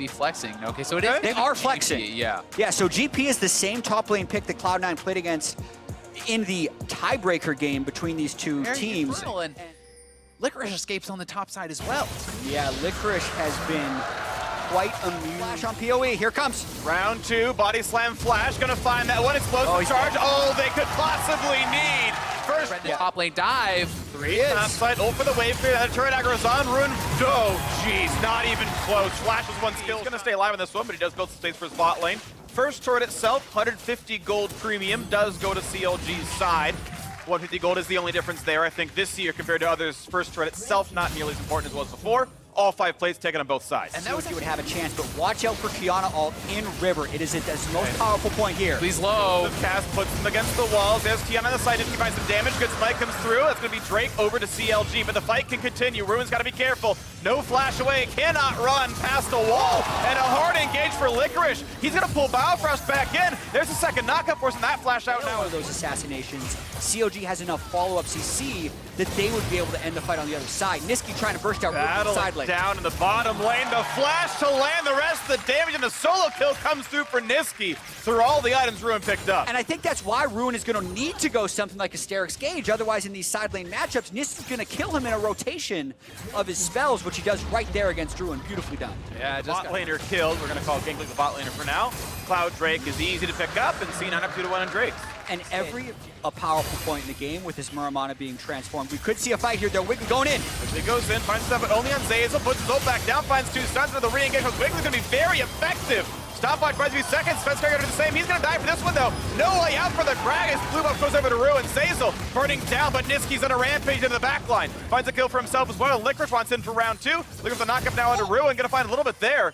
be flexing. Okay, so it is. They are flexing. GP, yeah. Yeah, so GP is the same top lane pick that Cloud9 played against in the tiebreaker game between these two teams. And Licorice escapes on the top side as well. Yeah, Licorice has been quite immune. Flash on PoE, here comes. Round 2, body slam flash, gonna find that one explosive charge. Oh, they could possibly need. First, Top lane dive. 3 is. Top side, ult for the wave clear, that turret aggro's on, Ruin. Oh, jeez, not even close. Flash is one skill. He's gonna stay alive in this one, but he does build some space for his bot lane. First turret itself, 150 gold premium, does go to CLG's side. 150 gold is the only difference there. I think this year compared to others, first turret itself not nearly as important as it was before. All 5 plates taken on both sides. And that was you would have a chance, but watch out for Kiana ult in River. It is its most powerful point here. Please low. The cast puts him against the walls. There's Kiana on the side. He finds some damage. Good spike comes through. That's going to be Drake over to CLG, but the fight can continue. Ruin's got to be careful. No flash away. Cannot run past the wall. And a hard engage for Licorice. He's going to pull Biofrost back in. There's a second knockup, forcing that flash out now. One of those assassinations, CLG has enough follow-up CC that they would be able to end the fight on the other side. Niski trying to burst out the side lane. Down in the bottom lane, the flash to land the rest of the damage, and the solo kill comes through for Niski through all the items Ruin picked up. And I think that's why Ruin is going to need to go something like Asterix Gauge. Otherwise, in these side lane matchups, Niski's going to kill him in a rotation of his spells, which he does right there against Ruin. Beautifully done. Yeah, Bot laner killed. We're going to call Gangplank the bot laner for now. Cloud Drake is easy to pick up, and C9 up 2-1 on Drake. And a powerful point in the game with his Muramana being transformed. We could see a fight here, though. Wiggly going in. Wiggly goes in, finds stuff, but only on Zazel, puts his ult back down, finds 2 stuns with the re-engage. Wiggly's going to be very effective. Stopwatch buys a few seconds. Spencer going to do the same. He's going to die for this one, though. No way out for the Gragas. Blue buff goes over to Ruin. Zazel burning down, but Niski's on a rampage into the back line. Finds a kill for himself as well. Licorice wants in for round 2. Looking for the knockup now into Ruin. Going to find a little bit there.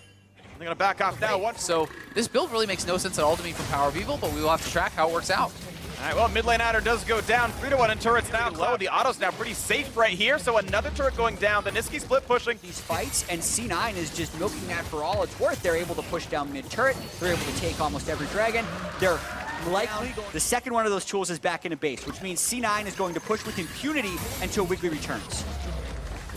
They're going to back off now. So this build really makes no sense at all to me from Power of Evil, but we will have to track how it works out. All right, well, mid lane adder does go down. 3-1 in turrets now. Low. The auto's now pretty safe right here, so another turret going down. The Niski split pushing. These fights, and C9 is just milking that for all it's worth. They're able to push down mid-turret. They're able to take almost every dragon. They're likely going. The second one of those tools is back into base, which means C9 is going to push with impunity until Wiggly returns.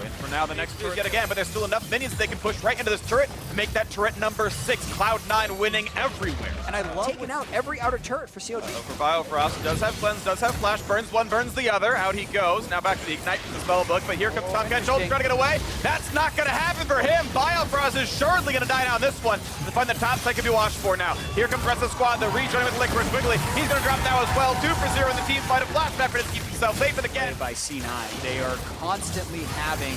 Win for now, the next turret yet again, but there's still enough minions that they can push right into this turret to make that turret number 6. Cloud9 winning everywhere. And I love taking out every outer turret for CLG. For Biofrost, does have cleanse, does have flash, burns one, burns the other. Out he goes. Now back to the ignite from the spell book, but here comes Tom Catch. Trying to get away. That's not going to happen for him. Biofrost is surely going to die now on this one. To find the top side can be watched for now. Here comes the rest of the squad. The rejoin with Licorice. Wiggly. He's going to drop now as well. 2 for 0 in the team fight. A flashback for him to keep himself safe in the game. By C9, they are constantly having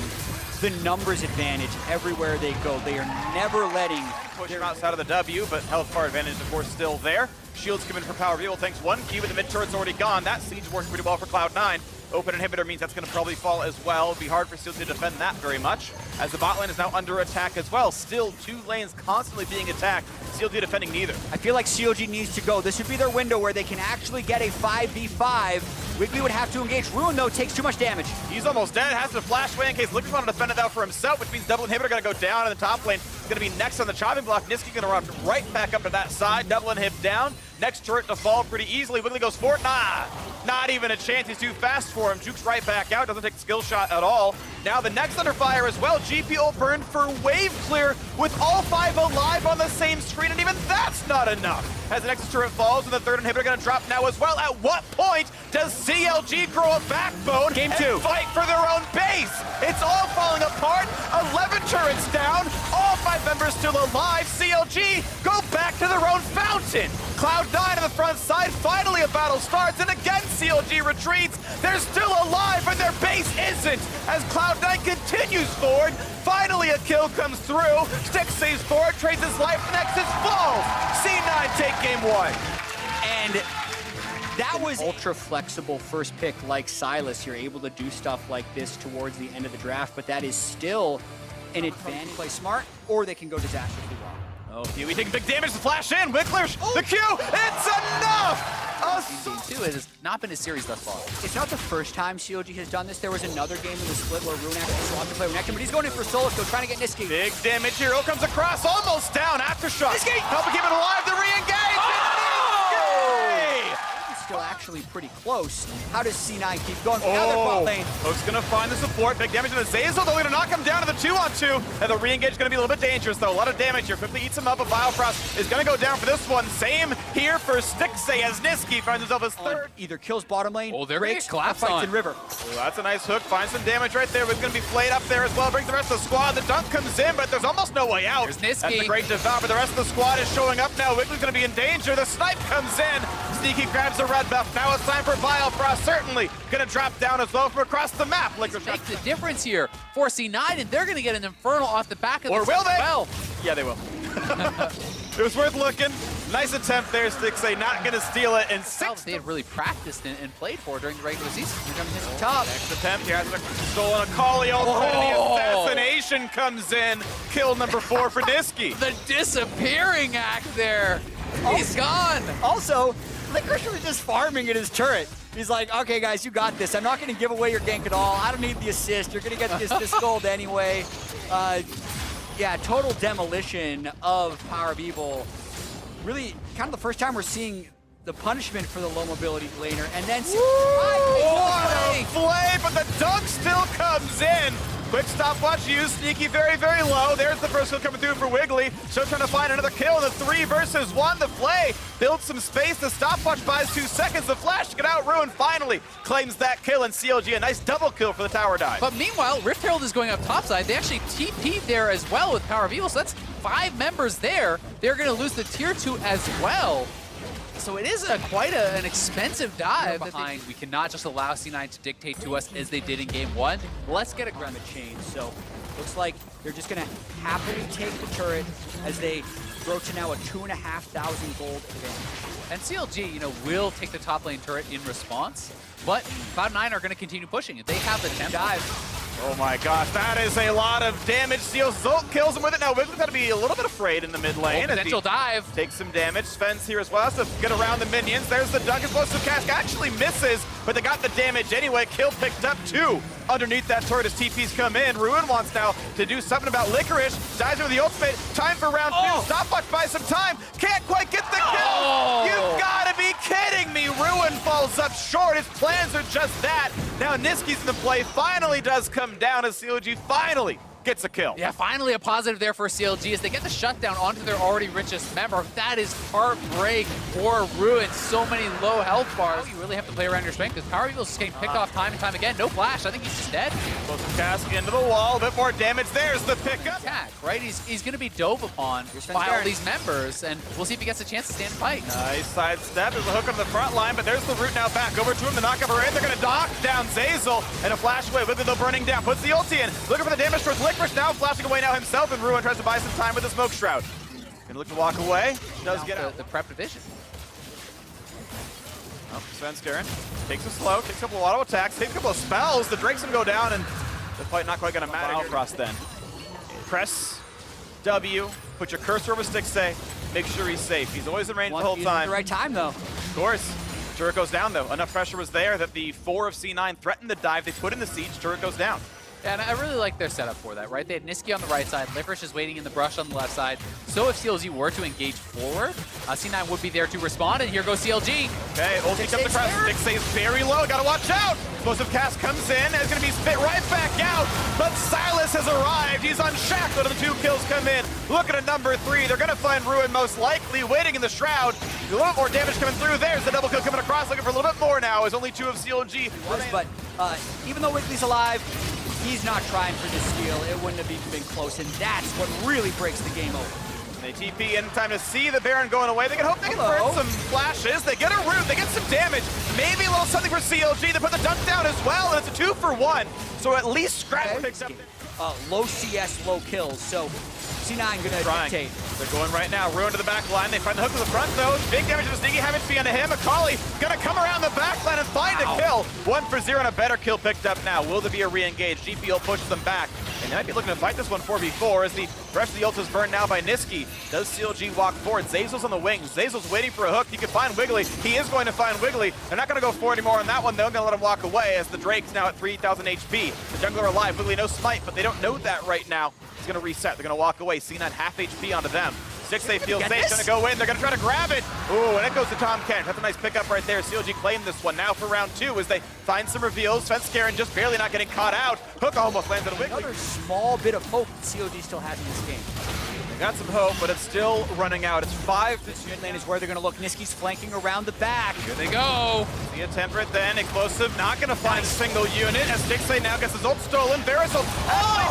the numbers advantage everywhere they go. They are never letting push him outside of the W, but health bar advantage, of course, still there. Shields come in for Power of Evil. Thanks 1 Q, but the mid turret's already gone. That siege working pretty well for Cloud9. Open inhibitor means that's going to probably fall as well. It'll be hard for Steel to defend that very much, as the bot lane is now under attack as well. Still 2 lanes constantly being attacked. Steel defending neither. I feel like CLG needs to go. This would be their window where they can actually get a 5v5. Wiggly would have to engage. Ruin, though, takes too much damage. He's almost dead. Has to flash away in case Licorice want to defend it out for himself, which means double inhibitor going to go down in the top lane. It's going to be next on the chopping block. Niski going to run right back up to that side. Double inhib down. Next turret to fall pretty easily. Wiggly goes for it. Nah, not even a chance. He's too fast for him. Jukes right back out. Doesn't take the skill shot at all. Now the next under fire as well. GP ult burned for wave clear with all 5 alive on the same screen, and even that's not enough. As the next turret falls, and the third inhibitor going to drop now as well. At what point does CLG grow a backbone Game and 2 fight for their own base? It's all falling apart. 11 turrets down. All 5 members still alive. CLG go back to their own fountain. Cloud9 on the front side. Finally a battle starts, and again CLG retreats. They're still alive, but their base isn't. As Cloud9 continues forward. Finally a kill comes through. Stick saves forward, trades his life, Nexus falls. C9 take game 1. And that was ultra flexible first pick like Silas. You're able to do stuff like this towards the end of the draft, but that is still an advantage. Play smart, or they can go disastrously wrong. Oh, Huey taking big damage to flash in. Wickler, the Q, it's enough! Game 2 has not been a series thus far. It's not the first time CLG has done this. There was another game in the split where Ruin actually swapped to play with Nectar, but he's going in for solo, so trying to get Niski. Big damage here. Comes across, almost down. Aftershock. Niski! Helping keep it alive. The re-engage. Oh! Still actually actually pretty close. How does C9 keep going? Now they're bot lane. Hook's gonna find the support. Big damage to the Zazel, though, gonna knock him down to the 2-on-2. And the re-engage is gonna be a little bit dangerous, though. A lot of damage here. Quickly eats him up. A Biofrost is gonna go down for this one. Same here for Stixay as Niski finds himself his third. Either kills bottom lane, Oh, they're breaks, gonna collapse or fights on. in river. Oh, that's a nice hook. Finds some damage right there. It's gonna be flayed up there as well. Brings the rest of the squad. The dunk comes in, but there's almost no way out. There's Niski. That's a great devour, but the rest of the squad is showing up now. Wiggly's gonna be in danger. The snipe comes in. Sneaky grabs the red buff. Now it's time for Biofrost. Certainly gonna drop down as well from across the map. Make the difference here for C9, and they're going to get an Infernal off the back of this. Or will they? as well. Yeah, they will. It was worth looking. Nice attempt there, Stixay. Not gonna steal it in Well, 6. they had really practiced and played for during the regular season. Here comes his top. Next attempt, he has a stolen a Kali ult, and the assassination comes in. Kill number 4 for Niski. The disappearing act there. He's gone. Also, Licorice was just farming at his turret. He's like, okay, guys, you got this. I'm not going to give away your gank at all. I don't need the assist. You're going to get this gold anyway. Yeah, total demolition of Power of Evil. Really, kind of the first time we're seeing the punishment for the low mobility laner. And then... What a play, but the dunk still comes in. Quick stopwatch used, Sneaky very, very low. There's the first kill coming through for Wiggly. Still trying to find another kill. The 3 versus 1. The play builds some space. The stopwatch buys 2 seconds. The flash to get out. Ruin finally claims that kill, and CLG a nice double kill for the tower dive. But meanwhile, Rift Herald is going up topside. They actually TP'd there as well with Power of Evil, so that's 5 members there. They're going to lose the tier 2 as well. So it is quite an expensive dive behind. We cannot just allow C9 to dictate to us as they did in game 1. Let's get a Grab a chain. So looks like they're just going to happily take the turret as they grow to now a 2,500 gold advantage. And CLG, will take the top lane turret in response, but Cloud9 are going to continue pushing it. They have the tempo. Dive. Oh my gosh, that is a lot of damage. Seal Zolt kills him with it. Now Wiggly's got to be a little bit afraid in the mid lane. Potential dive. Takes some damage. Fence here as well. Has to get around the minions. There's the dunk as well. So Cask actually misses, but they got the damage anyway. Kill picked up 2. Underneath that turret as TP's come in. Ruin wants now to do something about Licorice. Dives in with the ultimate. Time for round 2. Stopwatch buys some time. Can't quite get the kill. You've got to be kidding me. Ruin falls up short. His plans are just that. Now Niski's in the play. Finally does come down as CLG finally gets a kill. Yeah, finally a positive there for CLG as they get the shutdown onto their already richest member. That is heartbreak for Ruin. So many low health bars. You really have to play around your strength because Power Evil's just getting picked off time and time again. No flash. I think he's just dead. Explosive Cask into the wall. A bit more damage. There's the pickup. Attack, right? He's going to be dove upon by all these members, and we'll see if he gets a chance to stand and fight. Nice side step. There's a hook on the front line, but there's the root now back over to him. The knockup array. They're going to knock down Zazel and a flash away with it, though burning down. Puts the ulti in. Looking for the damage towards Licorice now. Flashing away now himself, and Ruin tries to buy some time with the smoke shroud. Gonna look to walk away. Does get out. The prep division. Oh, Svenskeren takes it slow, takes a couple of auto attacks, takes a couple of spells. The Drake's gonna go down, and the fight not quite gonna matter. Biofrost then. Press W, put your cursor over Stixay, make sure he's safe. He's always in range the whole time. At the right time, though. Of course. Turret goes down, though. Enough pressure was there that the 4 of C9 threatened the dive. They put in the siege. Turret goes down. And I really like their setup for that, right? They had Niski on the right side, Licorice is waiting in the brush on the left side. So if CLG were to engage forward, C9 would be there to respond, and here goes CLG. Okay, ulti comes across. Stixay's very low, gotta watch out! Explosive Cask comes in, and it's gonna be spit right back out, but Silas has arrived. He's unshackled, and the 2 kills come in. Look at a number 3. They're gonna find Ruin most likely, waiting in the Shroud. A little bit more damage coming through. There's the double kill coming across, looking for a little bit more now, as only 2 of CLG. But even though Wiggly's alive, he's not trying for the steal. It wouldn't have even been close, and that's what really breaks the game over. They TP in time to see the Baron going away. They can hope they can burn some flashes. They get a root, they get some damage. Maybe a little something for CLG. They put the dunk down as well, and it's a 2-for-1. So at least Scratch picks up. Low CS, low kills. So C9 gonna dictate. They're going right now. Ruin to the back line. They find the hook to the front, though. Big damage to the sneaky habit fee onto him. Akali gonna come around the back line and find a kill. 1 for 0 and a better kill picked up now. Will there be a re-engage? GPL pushes them back. And they might be looking to fight this one 4v4 as the rest of the ult is burned now by Niski. Does CLG walk forward? Zazel's on the wings. Zazel's waiting for a hook. He can find Wiggly. He is going to find Wiggly. They're not going to go forward anymore on that one, though. They're going to let him walk away as the Drake's now at 3,000 HP. The jungler alive. Wiggly no smite, but they don't know that right now. It's going to reset. They're going to walk away. C9 half HP onto them. 6A feels safe, gonna go in, they're gonna try to grab it. Ooh, and it goes to Tom Kent. That's a nice pickup right there. CLG claimed this one. Now for round 2 as they find some reveals. Svenskeren just barely not getting caught out. Hook almost lands on a Wiggly. Another small bit of hope that CLG still has in this game. They got some hope, but it's still running out. It's 5 to Mid lane is where they're going to look. Niski's flanking around the back. Here they go. the attempt right then. Explosive not going to find a single unit as Dixie now gets his ult stolen. Verisol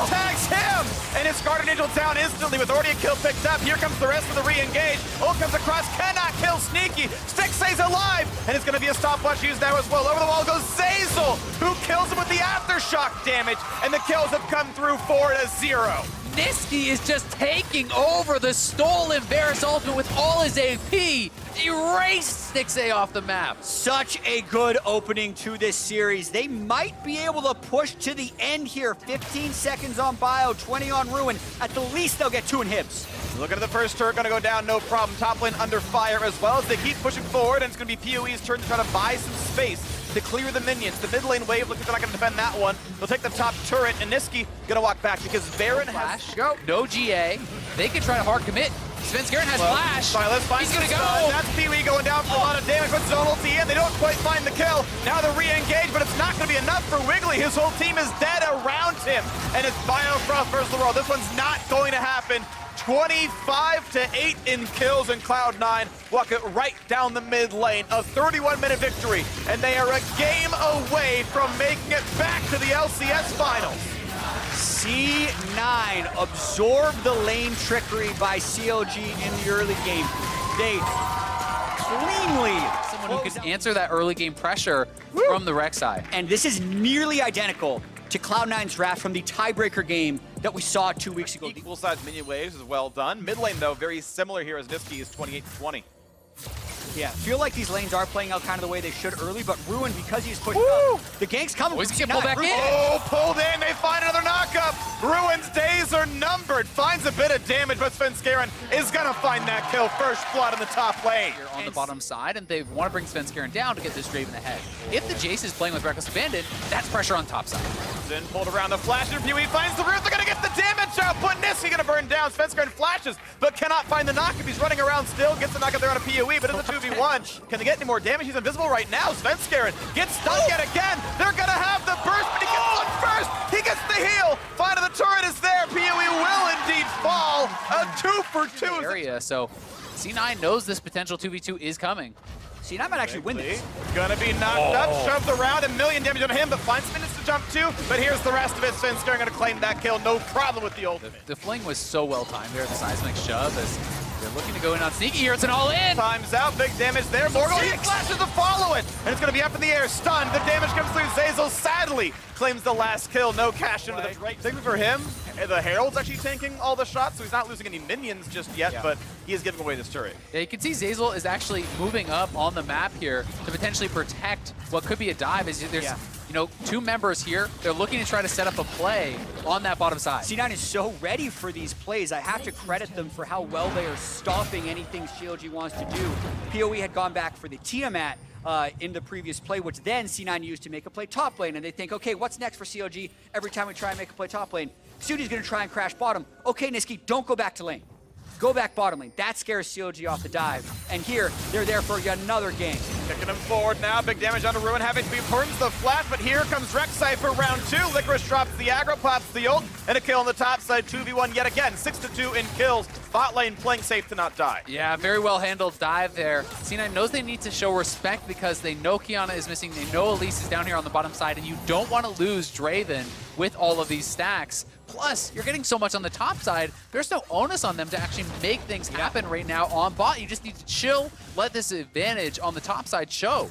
tags him, and his Guardian Angel down instantly with already a kill picked up. Here comes the rest of the re-engage. Ult comes across, cannot kill Sneaky. Stixie's alive, and it's going to be a stopwatch used now as well. Over the wall goes Zazel, who kills him with the aftershock damage, and the kills have come through 4-0. Niski is just taking over the stolen Varus ultimate with all his AP. Erased Stixie off the map. Such a good opening to this series. They might be able to push to the end here. 15 seconds on Bio, 20 on Ruin. At the least, they'll get 2 inhibs. Looking at the first turret, gonna go down, no problem. Top lane under fire as well as they keep pushing forward, and it's gonna be PoE's turn to try to buy some space to clear the minions. The mid lane wave looks like they're not gonna defend that one. They'll take the top turret, and Niski gonna walk back because Baron has no GA. They can try to hard commit. Svenskeren has flash. Silas finds He's gonna the go. stun. That's PoE going down for a lot of damage. Puts his own ulti in. They don't quite find the kill. Now they're re-engaged, but it's not gonna be enough for Wiggly. His whole team is dead around him, and it's Biocross versus the world. This one's not going to happen. 25-8 in kills, and Cloud9 walk it right down the mid lane. A 31-minute victory, and they are a game away from making it back to the LCS finals. C9 absorbed the lane trickery by CLG in the early game. They cleanly... Someone who can answer that early game pressure from the Rek'Sai. And this is nearly identical to Cloud9's draft from the tiebreaker game that we saw 2 weeks ago. Equal size minion waves is well done. Mid lane, though, very similar here as Niski is 28-20. Yeah, feel like these lanes are playing out kind of the way they should early, but Ruin, because he's pushed up, the gank's coming. He's gonna pull back in. Oh, pulled in, they find another knockup. Ruin's days are numbered. Finds a bit of damage, but Svenskeren is gonna find that kill. First blood in the top lane. Here on the bottom side, and they want to bring Svenskeren down to get this Draven ahead. If the Jace is playing with Reckless Abandon, that's pressure on top side. Then pulled around the flash interview. He finds the root. They're gonna get the damage out, but Niski gonna burn down. Svenskeren flashes, but cannot find the knockup. He's running around still, gets the knockup there on a PoE, but it's a 2v1. Can they get any more damage? He's invisible right now. Svenskeren gets stunned yet again. They're gonna have the burst, but he gets one first. He gets the heal. Finally, the turret is there. PoE will indeed fall. A 2-for-2. Area, so C9 knows this potential 2v2 is coming. C9 might actually win this. Gonna be knocked up, shoved around, 1,000,000 damage on him, but finds minutes to jump to. But here's the rest of it. Svenskeren gonna claim that kill, no problem with the ultimate. The fling was so well timed there, the seismic shove, as they're looking to go in on Sneaky here. It's an all-in. Time's out, big damage there. Morgul, he flashes to follow it, and it's gonna be up in the air, stunned. The damage comes through. Zazel sadly claims the last kill. No cash into the break. Thankfully for him, the Herald's actually tanking all the shots, so he's not losing any minions just yet, but he is giving away this turret. Yeah, you can see Zazel is actually moving up on the map here to potentially protect what could be a dive. As there's, you know, 2 members here. They're looking to try to set up a play on that bottom side. C9 is so ready for these plays. I have to credit them for how well they are stopping anything CLG wants to do. PoE had gone back for the Tiamat in the previous play, which then C9 used to make a play top lane, and they think, okay, what's next for CLG? Every time we try and make a play top lane, Sudi's gonna try and crash bottom. Okay, Niski, don't go back to lane. Go back bottom lane. That scares CLG off the dive. And here, they're there for another gank. Kicking him forward now. Big damage on Ruin. Having to be burns the flash, but here comes Rek'Sai for round 2. Licorice drops the aggro, pops the ult, and a kill on the top side. 2v1 yet again. 6-2 in kills. Bot lane playing safe to not die. Yeah, very well handled dive there. C9 knows they need to show respect because they know Kiana is missing. They know Elise is down here on the bottom side, and you don't want to lose Draven with all of these stacks. Plus, you're getting so much on the top side, there's no onus on them to actually make things happen right now on bot. You just need to chill, let this advantage on the top side show.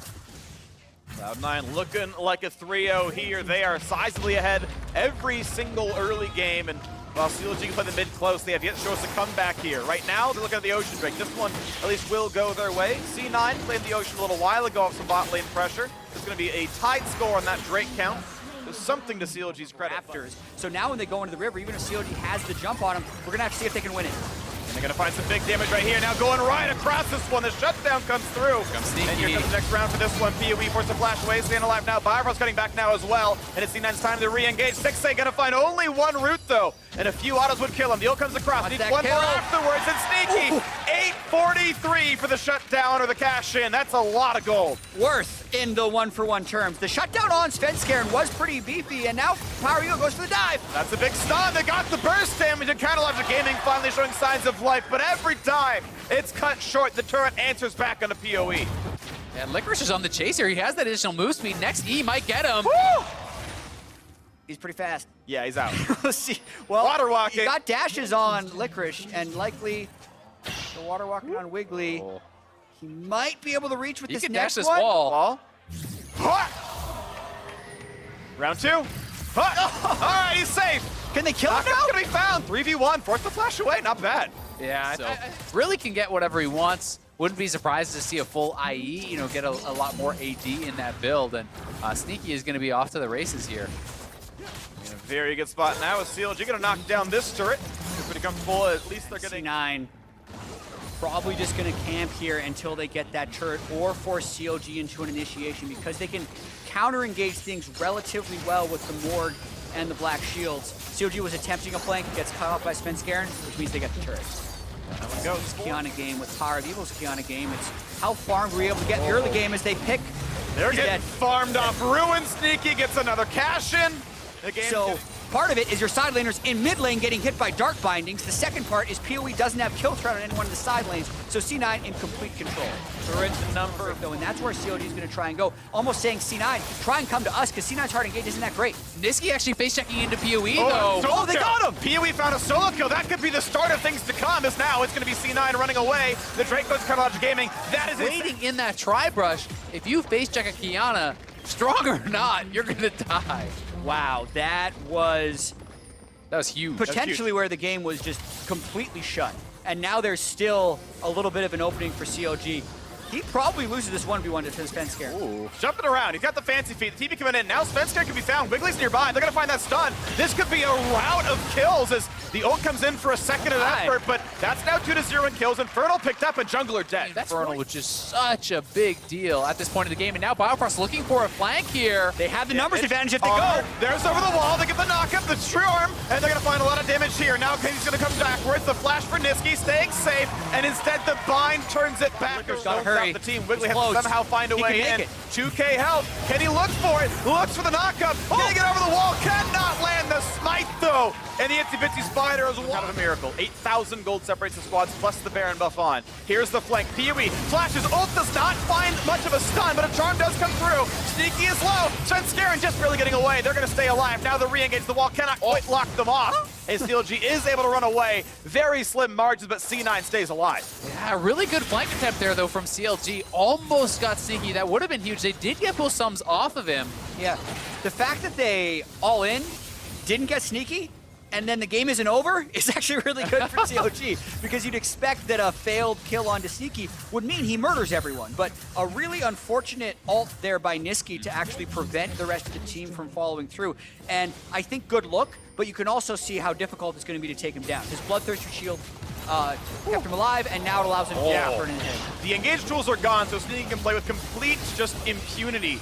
Cloud9 looking like a 3-0 here. They are sizably ahead every single early game, and while CLG can play the mid close, they have yet to show us a comeback here. Right now, they're looking at the Ocean Drake. This one at least will go their way. C9 played the Ocean a little while ago off some bot lane pressure. There's going to be a tied score on that Drake count. There's something to CLG's credit. Raptors. So now when they go into the river, even if CLG has the jump on them, we're gonna have to see if they can win it. And they're gonna find some big damage right here. Now going right across this one. The shutdown comes through. And here comes the next round for this one. PoE forced to flash away, staying alive now. Biofrost's cutting back now as well. And it's C9's time to re-engage. Stixie gonna find only one root though. And a few autos would kill him. The ult comes across. Needs one more afterwards. And Sneaky 843 for the shutdown or the cash in. That's a lot of gold. Worth in the one-for-one terms. The shutdown on Svenskeren was pretty beefy, and now Power Eagle goes for the dive. That's a big stun. They got the burst damage, and Catalogent Gaming finally showing signs of life, but every time it's cut short, the turret answers back on the PoE. And Licorice is on the chase here. He has that additional move speed. Next E might get him. Woo! He's pretty fast. Yeah, he's out. We'll see. Well, Water walking. he got dashes on Licorice, and likely the water walking on Wiggly. Oh. He might be able to reach with He this can next dash this one. wall. Round two. All right, he's safe. Can they kill him Knockout's now? gonna be found. 3v1, force the flash away. Not bad. Yeah, So- I really can get whatever he wants. Wouldn't be surprised to see a full IE, you know, get a lot more AD in that build. And Sneaky is going to be off to the races here. In a very good spot now with CLG gonna knock down this turret. They're pretty comfortable. At least they're getting. C9 probably just going to camp here until they get that turret or force CLG into an initiation, because they can counter-engage things relatively well with the Morg and the Black Shields. CLG was attempting a flank, gets cut off by Svenskeren, which means they get the turret. Let's go. Kiana game with Power of Evil's Kiana game. It's how far were we able to get in the early game as they pick. They're He's getting dead. farmed off. Ruin Sneaky gets another cash in. The game's So getting- part of it is your side laners in mid lane getting hit by dark bindings. The second part is PoE doesn't have kill threat on any one of the side lanes, so C9 in complete control. turret number. Though, and that's where COG is going to try and go. Almost saying C9, try and come to us, because C9's hard engage isn't that great. Niski actually face checking into PoE Oh, though. solo they kill. got him! PoE found a solo kill. That could be the start of things to come. As now it's going to be C9 running away. The Drake goes to Catalogent Gaming. That is Waiting in that tri-brush. If you face check a Kiana, strong or not, you're going to die. Wow, that was That was huge. potentially where the game was just completely shut. And now there's still a little bit of an opening for COG. He probably loses this 1v1 to Svenskeren. Ooh. Jumping around. He's got the fancy feet. The TP coming in. Now Svenskeren can be found. Wiggly's nearby. They're going to find that stun. This could be a rout of kills as the ult comes in for a second of effort, but that's now 2-0 in kills. Infernal picked up and Jungler dead. That's Infernal, which is such a big deal at this point in the game. And now Biofrost looking for a flank here. They have the numbers It's advantage if they armor. go. There's over the wall. They get the knockup, the true arm, and they're going to find a lot of damage here. Now Katie's going to come backwards. The flash for Niski, staying safe, and instead the bind turns it back. Gotta hurry. The team. Wiggly He's has to close. somehow find a He way can in. make it. 2K health. Kenny looks for it. Looks for the knockup. Can he get over the wall? Cannot land the smite, though. And the Itsy Bitsy Spider is one of a miracle. 8,000 gold separates the squads, plus the Baron buff on. Here's the flank. PoE flashes. Ult does not find much of a stun, but a charm does come through. Sneaky is low. Svenskeren just barely getting away. They're going to stay alive. Now the re-engage. The wall cannot quite lock them off. And CLG is able to run away. Very slim margins, but C9 stays alive. Yeah, really good flank attempt there, though, from CLG. Almost got Sneaky. That would have been huge. They did get both sums off of him. Yeah, the fact that they all in, didn't get Sneaky, and then the game isn't over is actually really good for COG, because you'd expect that a failed kill onto Sneaky would mean he murders everyone, but a really unfortunate ult there by Niski to actually prevent the rest of the team from following through. And I think good look, but you can also see how difficult it's going to be to take him down. His Bloodthirster shield kept him alive, and now it allows him to turn in him. The engage tools are gone, so Sneaky can play with complete just impunity.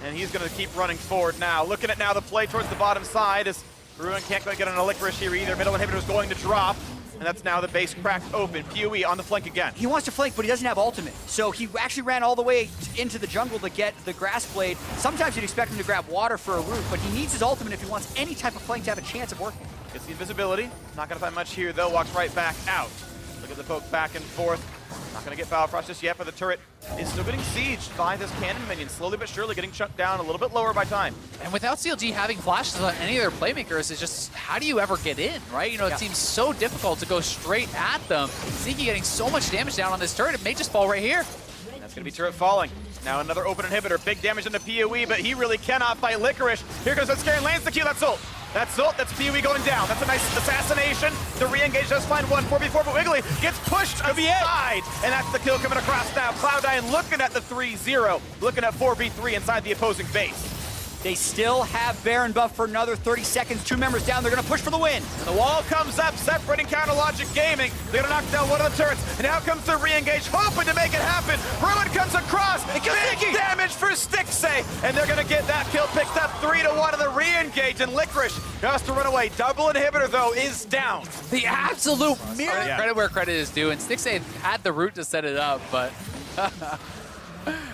And he's going to keep running forward now. Looking at now the play towards the bottom side as Ruin can't quite get an Licorice here either. Middle inhibitor is going to drop. And that's now the base cracked open. PoE on the flank again. He wants to flank, but he doesn't have ultimate. So he actually ran all the way into the jungle to get the grass blade. Sometimes you'd expect him to grab water for a root, but he needs his ultimate if he wants any type of flank to have a chance of working. Gets the invisibility. Not going to find much here, though. Walks right back out. Look at the poke back and forth. Not going to get Biofrost just yet, but the turret is still getting sieged by this cannon minion. Slowly but surely getting shut down a little bit lower by time. And without CLG having flashes on any of their playmakers, it's just, how do you ever get in, right? You know, it seems so difficult to go straight at them. Sneaky getting so much damage down on this turret, it may just fall right here. That's going to be turret falling. Now another open inhibitor. Big damage into PoE, but he really cannot fight Licorice. Here goes that Svenskeren, lands the Q. That's ult. That's ult. That's PoE going down. That's a nice assassination. The re-engage does find one 4v4, but Wiggly gets pushed aside. And that's the kill coming across now. Cloud9 looking at the 3-0. Looking at 4v3 inside the opposing base. They still have Baron buff for another 30 seconds. 2 members down. They're going to push for the win. The wall comes up, separating Counter Logic Gaming. They're going to knock down one of the turrets. And now comes the re-engage, hoping to make it happen. Ruin comes across. Big damage for Stixay. And they're going to get that kill picked up 3-1 on the re-engage. And Licorice has to run away. Double inhibitor, though, is down. The absolute mirror. Credit where credit is due. And Stixay had the route to set it up, but...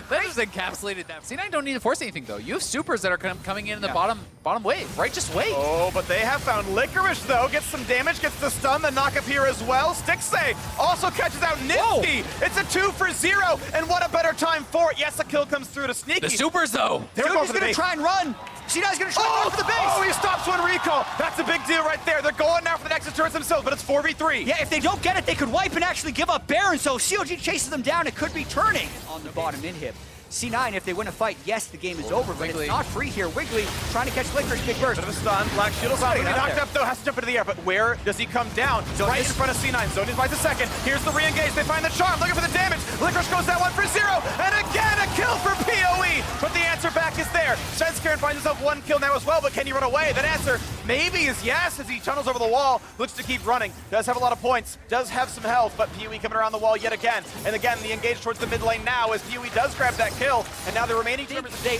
That just encapsulated that. C9 don't need to force anything, though. You have supers that are coming in the bottom wave, right? Just wait. Oh, but they have found Licorice, though. Gets some damage, gets the stun, the knock up here as well. Stixay also catches out Nifty. It's a 2 for 0, and what a better time for it. Yes, a kill comes through to Sneaky. The supers, though. Dude, he's going to try and run. C9's going to try and run for the base. Oh, he stops one recall. That's a big deal right there. They're going now for the Nexus turrets themselves, but it's 4v3. Yeah, if they don't get it, they could wipe and actually give up Baron, so COG chases them down. It could be turning on the bottom inhib. C9, if they win a fight, yes, the game is over, but it's not free here. Wiggly trying to catch Licorice, big burst. Bit of a stun. Black Shield is on. He knocked up, though, has to jump into the air, but where does he come down? Right in front of C9. Zonius buys a second. Here's the re-engage. They find the charm, looking for the damage. Licorice goes down 1 for 0, and again, a kill for PoE. But the answer back is there. Svenskeren finds himself 1 kill now as well, but can he run away? That answer maybe is yes, as he tunnels over the wall. Looks to keep running. Does have a lot of points. Does have some health, but PoE coming around the wall yet again. And again, the engage towards the mid lane now as PoE does grab that kill, and now they're remaining members. They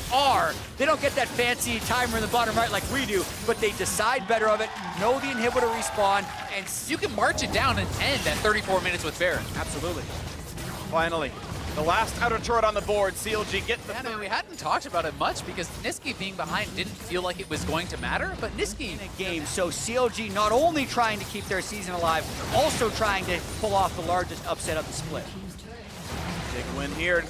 don't get that fancy timer in the bottom right like we do, but they decide better of it, know the inhibitor respawn, and you can march it down and end at 34 minutes with Baron. Absolutely. Finally, the last outer turret on the board. CLG get the I mean, we hadn't talked about it much because Niski being behind didn't feel like it was going to matter, but Niski in a game, so CLG not only trying to keep their season alive, also trying to pull off the largest upset of the split. Big win here.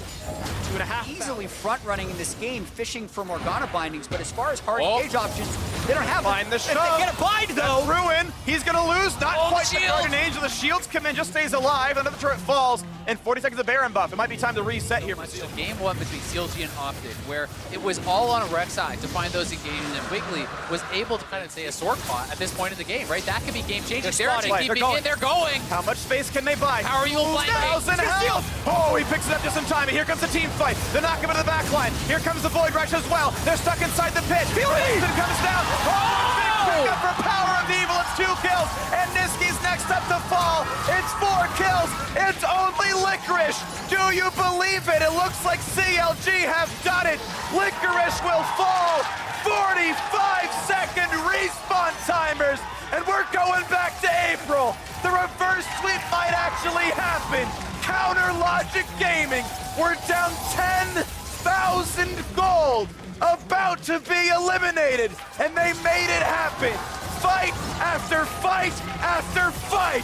2.5. Easily front running in this game, fishing for Morgana bindings, but as far as hard engage options, they don't have Find the shove. If they get a bind, though. Ruin, he's gonna lose. Not quite the Guardian Angel. The shields come in, just stays alive. Another turret falls, and 40 seconds of Baron buff. It might be time to reset here. So game 1 between CLG and Optic, where it was all on a Rek'Sai to find those engagements, and Wiggly was able to kind of say a sword plot at this point in the game, right? That could be game changing. They're going. How much space can they buy? How are you blind? 1,000 health. Oh, he picks it up just in time. And here comes the team fight. They knock him into the back line. Here comes the Void Rush as well. They're stuck inside the pit. Winston comes down. Oh, big pickup for Power of Evil. It's 2 kills. And Niski's next up to fall. It's 4 kills. It's only Licorice. Do you believe it? It looks like CLG have done it. Licorice will fall. 45-second respawn timers. And we're going back to April. The reverse sweep might actually happen. Counter Logic Gaming, we're down 10,000 gold, about to be eliminated, and they made it happen. Fight after fight after fight.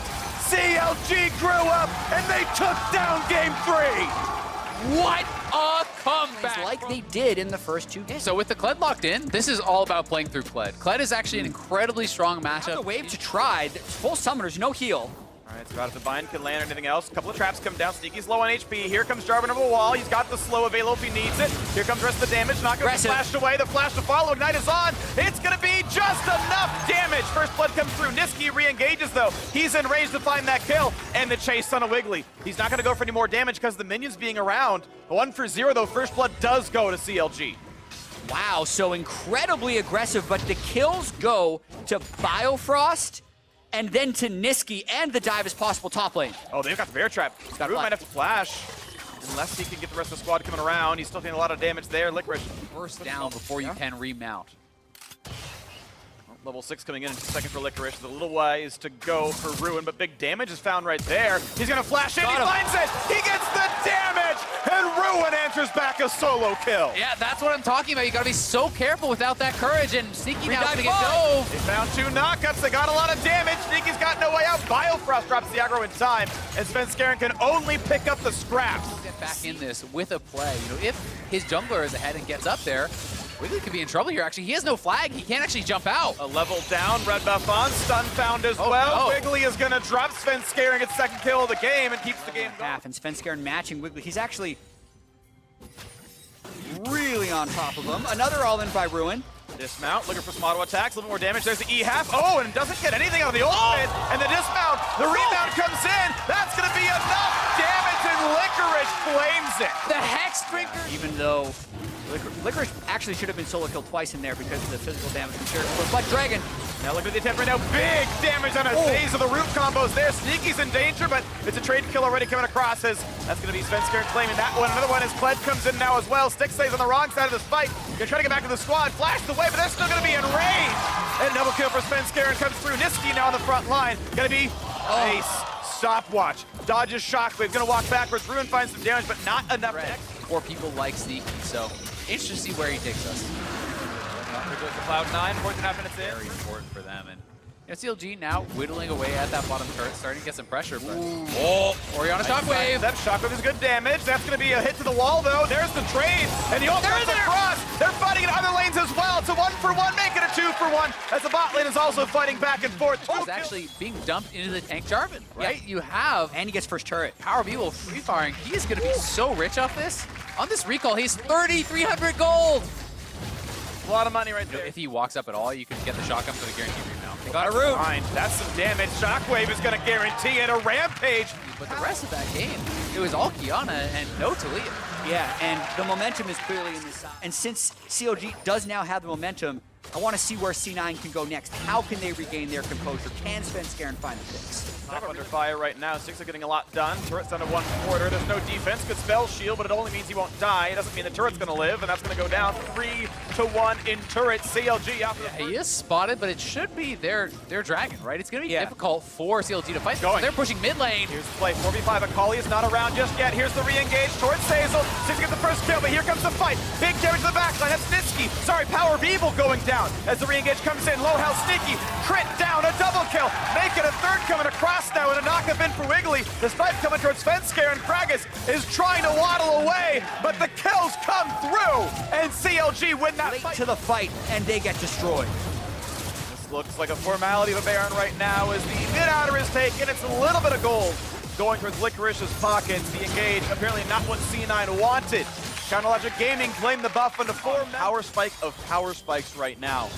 CLG grew up, and they took down game 3. What a comeback! Like they did in the first 2 games. So with the Kled locked in, this is all about playing through Kled. Kled is actually an incredibly strong matchup. The wave to try, full summoners, no heal. All right, it's about to bind, can land or anything else. A couple of traps come down. Sneaky's low on HP. Here comes Jarvan over the wall. He's got the slow available if he needs it. Here comes the rest of the damage. Not going to be flashed away. The flash to follow. Ignite is on. It's going to be just enough damage. First blood comes through. Niski re-engages, though. He's in range to find that kill. And the chase on a Wiggly. He's not going to go for any more damage because the minions being around. 1 for 0, though. First blood does go to CLG. Wow, so incredibly aggressive, but the kills go to Biofrost, and then to Niski, and the dive is possible top lane. Oh, they've got the bear trap. Root might have to flash. Unless he can get the rest of the squad coming around. He's still taking a lot of damage there. Licorice. First down before you can remount. Level 6 coming in just a second for Licorice. The little ways to go for Ruin, but big damage is found right there. He's going to flash in. He finds it. He gets the damage, and Ruin answers back a solo kill. Yeah, that's what I'm talking about. You got to be so careful without that courage, and Sneaky now is going to get dove. They found 2 knockouts. They got a lot of damage. Sneaky's got no way out. Biofrost drops the aggro in time, and Svenskeren can only pick up the scraps. Get back in this with a play. You know, if his jungler is ahead and gets up there, Wiggly could be in trouble here, actually. He has no flag. He can't actually jump out. A level down, red buff on, stun found as well. Wiggly is going to drop Svenskeren, gets second kill of the game, and keeps the game going. And Svenskeren matching Wiggly. He's actually really on top of him. Another all-in by Ruin. Dismount, looking for some auto attacks, a little bit more damage. There's the E-half. Oh, and doesn't get anything out of the ultimate. And the dismount, the rebound comes in. That's going to be enough damage, and Licorice flames it. The Hex Even though Licorice actually should have been solo killed twice in there because of the physical damage from Sherry. But Dragon. Now look at the attempt right now. Big damage on a phase of the root combos there. Sneaky's in danger, but it's a trade kill already coming across. That's going to be Svenskeren claiming that one. Another one as Kled comes in now as well. Stick stays on the wrong side of this fight. They're trying to get back to the squad. Flashed away, but they're still going to be in range. And double kill for Svenskeren comes through. Niski now on the front line. Going to be a stopwatch. Dodges Shockwave. Going to walk backwards. Ruin finds some damage, but not enough to for people like Sneaky. So interesting to see where he takes us. There goes the Cloud9, 4.5 minutes in. Very important for them. And CLG now whittling away at that bottom turret, starting to get some pressure. But Orianna Shockwave. That Shockwave is good damage. That's going to be a hit to the wall, though. There's the trade. And the ult comes across. They're fighting in other lanes as well. It's a 1-for-1, make it a 2-for-1. As the bot lane is also fighting back and forth. He's actually being dumped into the tank Jarvan, right? Yeah. You have... And he gets first turret. Power of Evil free firing. He is going to be so rich off this. On this recall, he's 3,300 gold. A lot of money right there. If he walks up at all, you can get the shotgun for the guaranteed rebound. They got a root. Fine. That's some damage. Shockwave is going to guarantee it. A rampage. But the rest of that game, it was all Kiana and no Talia. Yeah, and the momentum is clearly in this side. And since COG does now have the momentum, I want to see where C9 can go next. How can they regain their composure? Can Svenskeren find the fix? Top under fire right now. Six are getting a lot done. Turret's down to 1/4. There's no defense. Good spell shield, but it only means he won't die. It doesn't mean the turret's going to live, and that's going to go down 3-1 in turret. CLG out. Yeah, he is spotted, but it should be their dragon, right? It's going to be difficult for CLG to fight. They're pushing mid lane. Here's the play. 4v5. Akali is not around just yet. Here's the re-engage towards Hazel. Six gets the first kill, but here comes the fight. Big damage to the backline. That's Niski. Sorry, Power of Evil going down as the re-engage comes in. Low health Sneaky. Crit down. A double kill. Make it a third coming across now, and a knock-up in for Wiggly. Despite coming towards Svenskeren, Kragus is trying to waddle away, but the kills come through, and CLG win that fight. To the fight, and they get destroyed. This looks like a formality of a Baron right now as the mid-outer is taken. It's a little bit of gold going towards Licorice's pockets. The engage, apparently not what C9 wanted. Counterlogic Gaming claimed the buff into 4. Power spike of power spikes right now.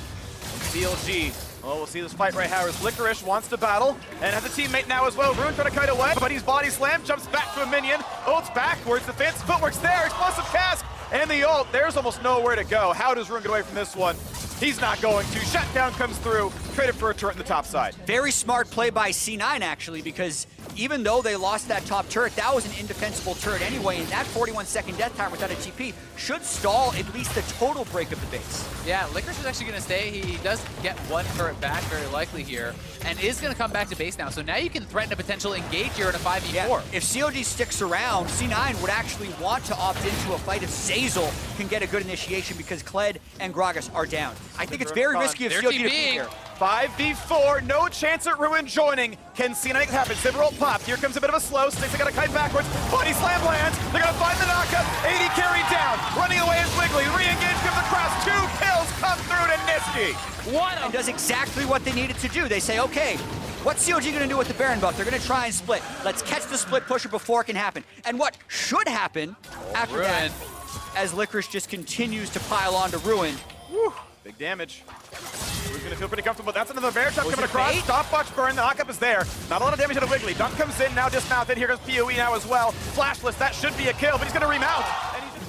CLG. Well, we'll see this fight right now as Licorice wants to battle and has a teammate now as well. Ruin trying to kite away, but he's body slammed, jumps back to a minion, ults backwards, the fancy footwork's there, explosive cast, and the ult. There's almost nowhere to go. How does Ruin get away from this one? He's not going to. Shutdown comes through, traded for a turret in the top side. Very smart play by C9 actually, because even though they lost that top turret, that was an indefensible turret anyway, and that 41-second death time without a TP should stall at least the total break of the base. Yeah, Licorice is actually going to stay. He does get one turret back very likely here, and is going to come back to base now. So now you can threaten a potential engage here in a 5v4. Yeah. If COG sticks around, C9 would actually want to opt into a fight if Zazel can get a good initiation because Kled and Gragas are down. I think it's very risky of COG to be here. 5v4, no chance at Ruin joining. Can C9 make it happen? Zibber popped. Here comes a bit of a slow. Sticks got to kite backwards. Body slam lands. They're going to find the knockup. 80 carried down. Running away is Wiggly. Re-engage comes across. 2 kills come through to Niski. And does exactly what they needed to do. They say, okay, what's COG going to do with the Baron buff? They're going to try and split. Let's catch the split pusher before it can happen. And what should happen after that, as Licorice just continues to pile on to Ruin. Whew, big damage. We're going to feel pretty comfortable. That's another bear trap coming across. Stopwatch burn. The knockup is there. Not a lot of damage to the Wiggly. Dunk comes in, now dismounted. Here goes PoE now as well. Flashless. That should be a kill, but he's going to remount.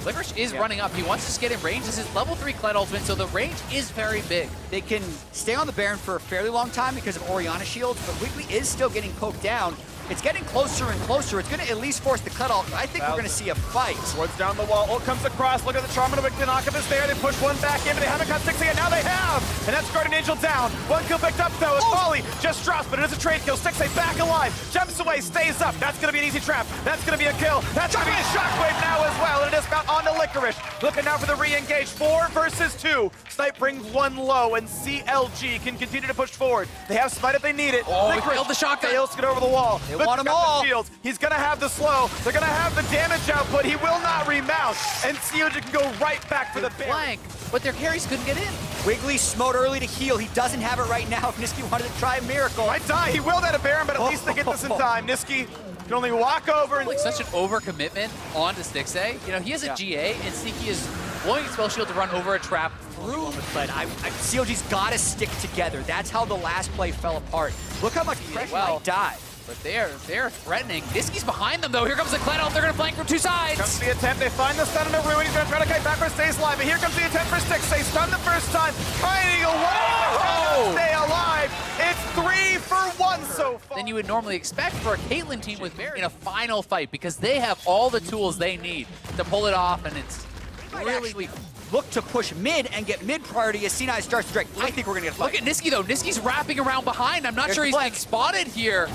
Licorice is running up. He wants to just get in range. This is level 3 Kled ultimate, so the range is very big. They can stay on the Baron for a fairly long time because of Orianna shields, but Wiggly is still getting poked down. It's getting closer and closer. It's going to at least force the cut ult. I think we're going to see a fight. Swords down the wall. Ult comes across. Look at the Charm and the Wicked knockup is there. They push one back in, but they haven't got 6 yet. Now they have. And that's Guardian Angel down. One kill picked up, though. It's Molly just drops, but it is a trade kill. Stixxay back alive. Jumps away, stays up. That's going to be an easy trap. That's going to be a kill. That's going to be a shockwave now as well. And it is about on to Licorice. Looking now for the re-engage. 4 versus 2. Snipe brings 1 low, and CLG can continue to push forward. They have Smite if they need it. Oh, he killed the shotgun. Fails to get over the wall. They want them all. He's going to have the slow. They're going to have the damage output. He will not remount. And COG can go right back for the flank, but their carries couldn't get in. Wiggly smote early to heal. He doesn't have it right now. If Niski wanted to try a miracle. Might die. He will that a Baron, but at least they get this in time. Niski can only walk over. And like such an overcommitment onto Stixxay. You know, he has a GA, and Sneaky is blowing spell shield to run over a trap through. But COG's got to stick together. That's how the last play fell apart. Look how much pressure might die. But they're threatening. Niski's behind them, though. Here comes the Clenelf. They're going to flank from two sides. Comes the attempt. They find the stun into Ruin. He's going to try to kite backwards, stays alive. But here comes the attempt for Six. They stun the first time. Fighting away. Oh! Stay alive. It's 3 for 1 so far. Than you would normally expect for a Caitlyn team with Barry in a final fight, because they have all the tools they need to pull it off, and it's Really look to push mid and get mid priority as C9 starts to drag. I think we're going to get a fight. Look at Niski, though. Niski's wrapping around behind. I'm not There's sure the he's flank. been spotted here.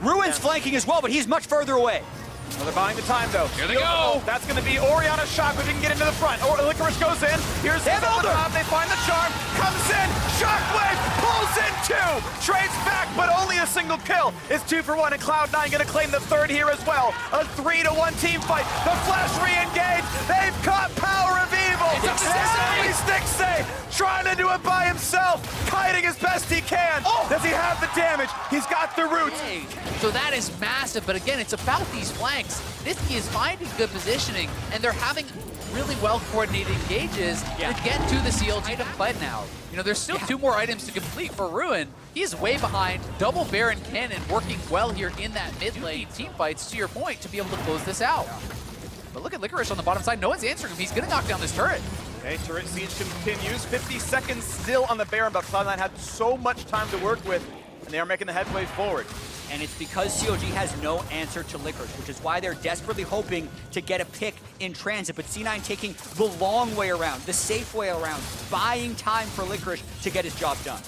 Ruin's flanking as well, but he's much further away. Well, they're buying the time, though. Here they go. That's going to be Oriana's shot, but we can get into the front. Or Licorice goes in. Here's They have the Elder. top. They find the charm. Comes in. Shockwave pulls in 2. Trades back, but only a single kill. It's 2 for 1, and Cloud9 going to claim the third here as well. A 3-to-1 team fight. The Flash re-engage. They've caught Power of Evil. It's a Stixay trying to do it by himself. Kiting as best he can. Does he have the damage? He's got the roots. Hey, so that is massive, but again, it's about these flanks. Niski is finding good positioning, and they're having really well-coordinated engages to get to the CLG to play now. You know, there's still 2 more items to complete for Ruin. He is way behind. Double Baron Cannon working well here in that mid lane. Team fights, to your point, to be able to close this out. But look at Licorice on the bottom side. No one's answering him. He's going to knock down this turret. Okay, turret siege continues. 50 seconds still on the Baron, but Cloud9 had so much time to work with, and they are making the headway forward. And it's because COG has no answer to Licorice, which is why they're desperately hoping to get a pick in transit. But C9 taking the long way around, the safe way around, buying time for Licorice to get his job done.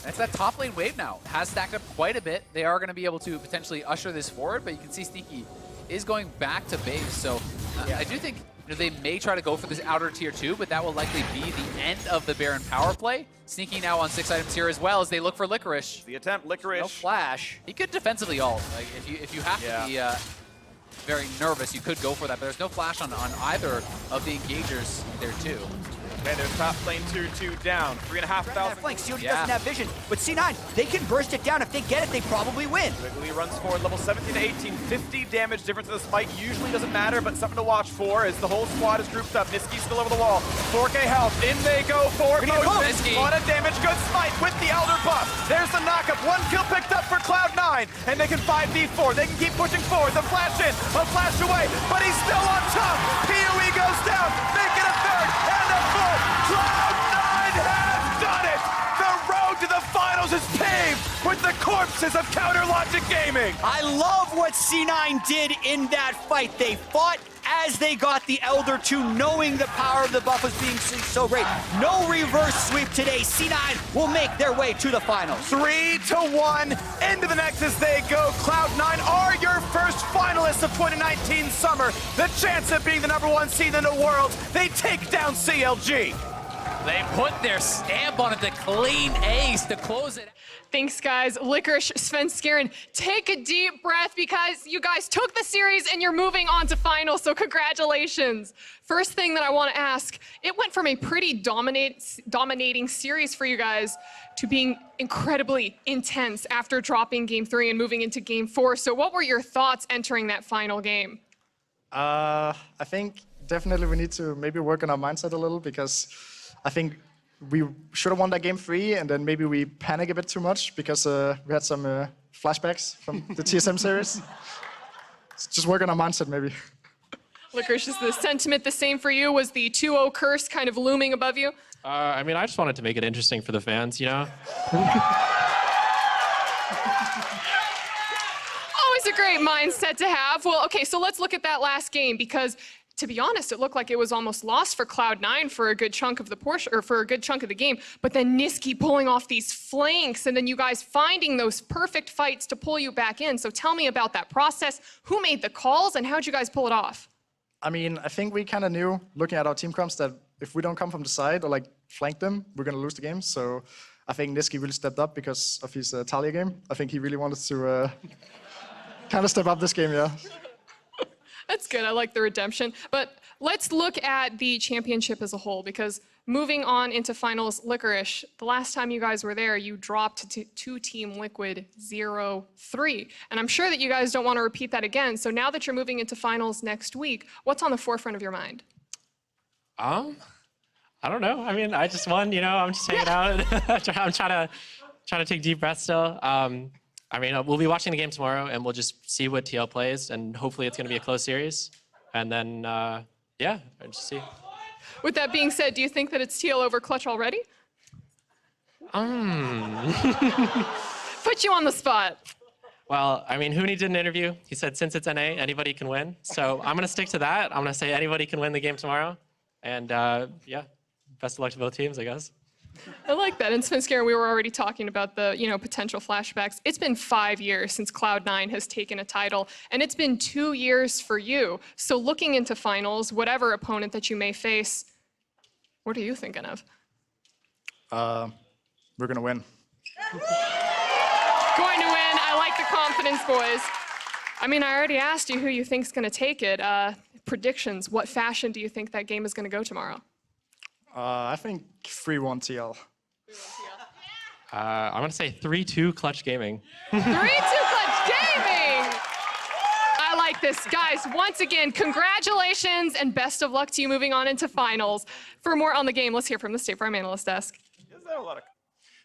That's that top lane wave now. Has stacked up quite a bit. They are going to be able to potentially usher this forward, but you can see Sneaky is going back to base. So I do think they may try to go for this outer tier 2, but that will likely be the end of the Baron power play. Sneaky now on 6 items here as well as they look for Licorice. The attempt, Licorice. No flash. He could defensively ult. Like if you have to be very nervous, you could go for that. But there's no flash on either of the engagers there too. Okay, there's top lane 2-2 down. 3,500. Flank. COG doesn't have vision, but C9, they can burst it down. If they get it, they probably win. Wiggly runs forward, level 17 to 18, 50 damage difference in this fight. Usually doesn't matter, but something to watch for as the whole squad is grouped up. Niski's still over the wall. 4K health. In they go for Niski. A lot of damage. Good smite with the Elder buff. There's the knockup. 1 kill picked up for Cloud9, and they can 5v4. They can keep pushing forward. The flash in, a flash away, but he's still on top. PoE goes down, making a third and a fourth. Cloud9 has done it! The road to the finals is paved with the corpses of Counter Logic Gaming! I love what C9 did in that fight. They fought as they got the Elder 2, knowing the power of the buff was being so great. No reverse sweep today. C9 will make their way to the finals. 3-1, into the next as they go. Cloud9 are your first finalists of 2019 summer. The chance of being the #1 seed in the world. They take down CLG. They put their stamp on it, the clean ace to close it. Thanks, guys. Licorice, Sven Skaren, take a deep breath because you guys took the series and you're moving on to finals, so congratulations. First thing that I want to ask, it went from a pretty dominating series for you guys to being incredibly intense after dropping Game 3 and moving into Game 4. So what were your thoughts entering that final game? I think definitely we need to maybe work on our mindset a little, because I think we should have won that Game 3, and then maybe we panic a bit too much because we had some flashbacks from the TSM series. So just work on our mindset maybe. Licorice, is the sentiment the same for you? Was the 2-0 curse kind of looming above you? I mean, I just wanted to make it interesting for the fans, you know? Always a great mindset to have. Well, okay, so let's look at that last game, because to be honest, it looked like it was almost lost for Cloud9 for a good chunk of the portion, or for a good chunk of the game. But then Niski pulling off these flanks, and then you guys finding those perfect fights to pull you back in. So tell me about that process. Who made the calls, and how'd you guys pull it off? I mean, I think we kind of knew, looking at our team comps, that if we don't come from the side or like flank them, we're going to lose the game. So I think Niski really stepped up because of his Talia game. I think he really wanted to kind of step up this game, yeah. That's good. I like the redemption. But let's look at the championship as a whole, because moving on into finals, Licorice, the last time you guys were there, you dropped to Team Liquid 0-3. And I'm sure that you guys don't want to repeat that again. So now that you're moving into finals next week, what's on the forefront of your mind? I don't know. I mean, I just won, you know, I'm just hanging out. I'm trying to take deep breaths still. I mean, we'll be watching the game tomorrow, and we'll just see what TL plays, and hopefully it's going to be a close series. And then, yeah, I'll just see. With that being said, do you think that it's TL over Clutch already? Put you on the spot. Well, I mean, Hooney did an interview. He said, since it's NA, anybody can win. So I'm going to stick to that. I'm going to say anybody can win the game tomorrow. And yeah, best of luck to both teams, I guess. I like that. And Svenskeren, we were already talking about the potential flashbacks. It's been 5 years since Cloud9 has taken a title, and it's been 2 years for you. So looking into finals, whatever opponent that you may face, what are you thinking of? We're going to win. Going to win. I like the confidence, boys. I mean, I already asked you who you think's going to take it. Predictions. What fashion do you think that game is going to go tomorrow? I think 3-1 TL. I'm going to say 3-2 Clutch Gaming. 3-2 Clutch Gaming! I like this. Guys, once again, congratulations and best of luck to you moving on into finals. For more on the game, let's hear from the State Farm Analyst Desk.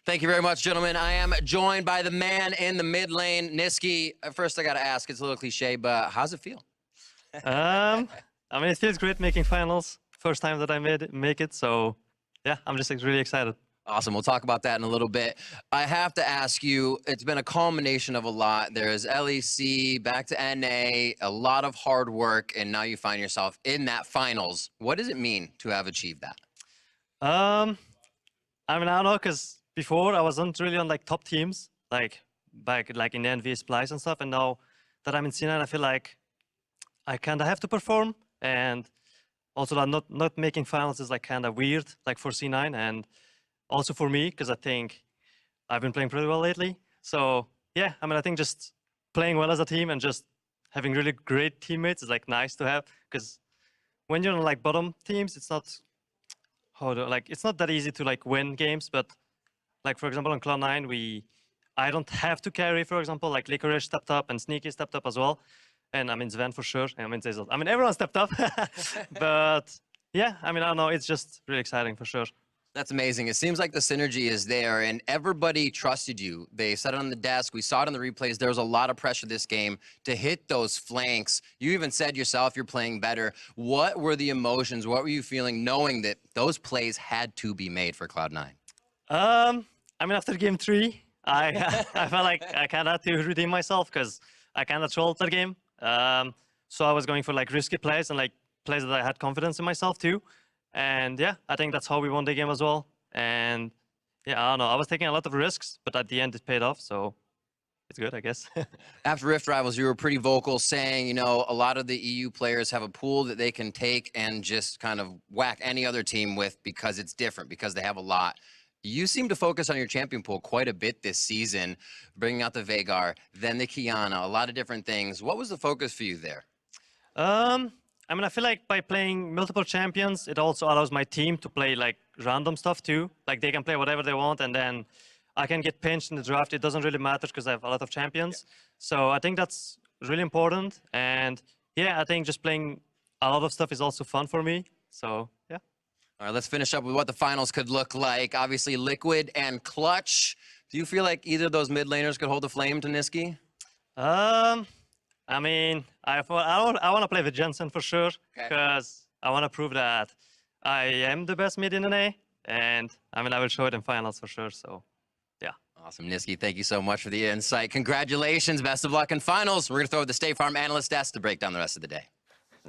Thank you very much, gentlemen. I am joined by the man in the mid lane, Nisqy. First, I got to ask, it's a little cliche, but how's it feel? I mean, it feels great making finals. First time that I make it, so yeah, I'm just really excited. Awesome. We'll talk about that in a little bit. I have to ask you, it's been a culmination of a lot. There's LEC, back to NA, a lot of hard work, and now you find yourself in that finals. What does it mean to have achieved that? I mean, I don't know, because before I wasn't really on like top teams, like back like in the NV Splice and stuff, and now that I'm in C9, I feel like I kind of have to perform, and also like not making finals is like kind of weird, like for C9, and also for me, because I think I've been playing pretty well lately. So yeah, I mean, I think just playing well as a team and just having really great teammates is like nice to have, because when you're on like bottom teams, it's not it's not that easy to like win games. But like for example on Cloud9, I don't have to carry, for example, like Licorice stepped up and Sneaky stepped up as well. And I mean, Sven for sure. I mean, everyone stepped up. But yeah, I mean, I don't know. It's just really exciting for sure. That's amazing. It seems like the synergy is there, and everybody trusted you. They said it on the desk. We saw it in the replays. There was a lot of pressure this game to hit those flanks. You even said yourself you're playing better. What were the emotions? What were you feeling knowing that those plays had to be made for Cloud9? I mean, after game 3, I felt like I kind of had to redeem myself, because I kind of trolled that game. So I was going for like risky plays and like plays that I had confidence in myself too. And yeah, I think that's how we won the game as well. And yeah, I don't know. I was taking a lot of risks, but at the end it paid off. So it's good, I guess. After Rift Rivals, you were pretty vocal saying, you know, a lot of the EU players have a pool that they can take and just kind of whack any other team with because it's different, because they have a lot. You seem to focus on your champion pool quite a bit this season, bringing out the Veigar, then the Kiana, a lot of different things. What was the focus for you there? I mean, I feel like by playing multiple champions, it also allows my team to play like random stuff too. Like they can play whatever they want, and then I can get pinched in the draft. It doesn't really matter because I have a lot of champions. Yeah. So I think that's really important. And yeah, I think just playing a lot of stuff is also fun for me. So yeah. All right, let's finish up with what the finals could look like. Obviously, Liquid and Clutch. Do you feel like either of those mid laners could hold the flame to Nisqy? I mean, I want to play with Jensen for sure, because I want to prove that I am the best mid in NA, and I mean, I will show it in finals for sure. So, yeah. Awesome, Nisqy. Thank you so much for the insight. Congratulations. Best of luck in finals. We're going to throw the State Farm Analyst Desk to break down the rest of the day.